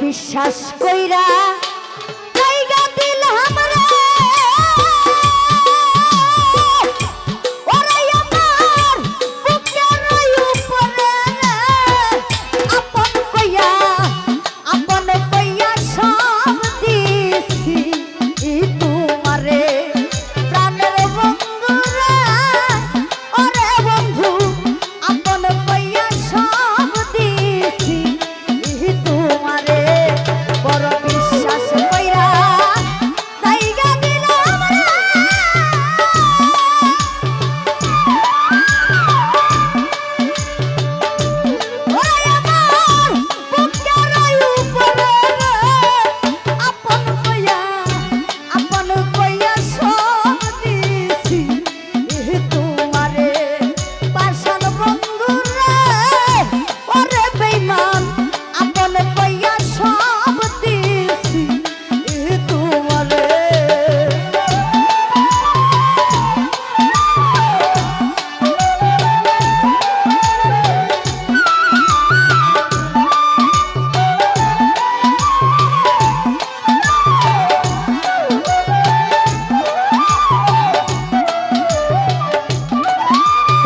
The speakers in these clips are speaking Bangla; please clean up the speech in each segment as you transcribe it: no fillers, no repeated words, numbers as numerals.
বিশ্বাস কইরা জায়গা দিলাম রে ওরে আমার বুকের উপরে আপন কইয়া সব দিছি তোমারে প্রাণের বন্ধু রে ওরে বন্ধু আপন কইয়া সব দিছি তোমারে বড় বিশ্বাস কইরা জায়গা দিলাম রে ওরে আমার বুকের উপরে আপন কইয়া সব দিছি তোমারে পাশান বন্ধু রে ওরে বেঈমান আপন কইয়া সব দিছি তোমারে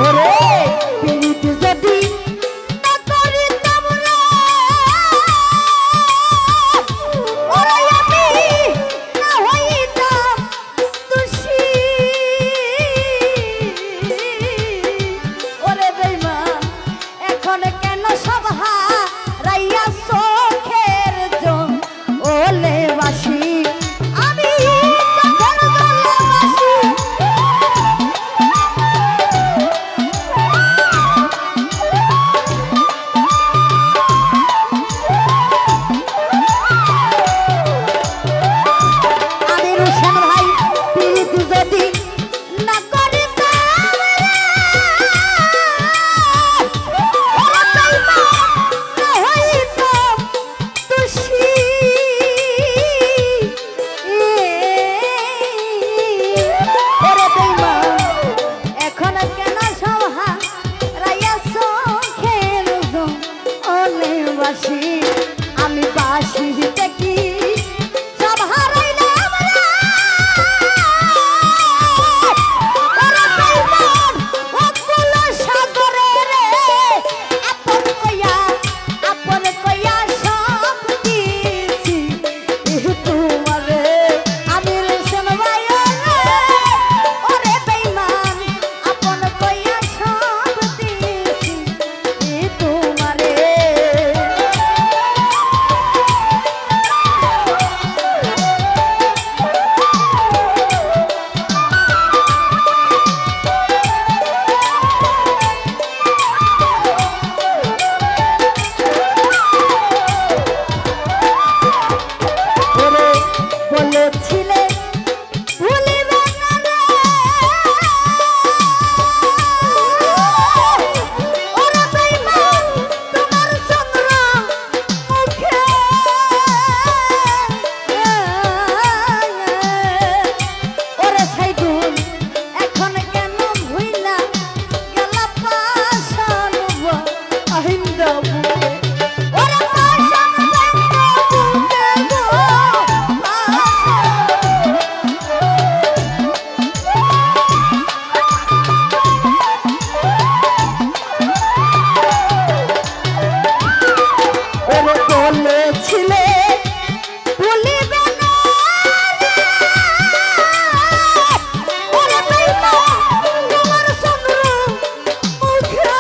ওরে পিরিত যদি না করিতাম রে ওরে আমি না হইতাম দোষী ওরে বেঈমান এখন কেন সব হারাইয়া চোখের জল ওলে বাসি আমি চোখের জলে বাসি যদি না করিতাম না হইতাম দোষী ওরে বেঈমান এখন কেন সব হারাইয়া চোখের জলে বাসি আমি বাসি দেখি সব হারাইলাম রে ওরে বেঈমান অকুল সাগরে রে আপন কইয়া সব দিছি তোমারে আমি রে শোনবাই রে ওরে বেঈমান আপন কইয়া সব দিছি তোমারে ওরে বলেছিলে ভুলিবে না রে ওরে বেঈমান তোমার চন্দ্র মুখে ওরে সাইদুল এখন কেন ভুইলা গেলা পাশান আহিন্দ বুকে ওরে পাশান বুকে গো ওরে বলেছিলে ভুলিবে না রে ওরে বেঈমান তোমার চন্দ্র মুখে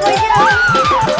কই গেল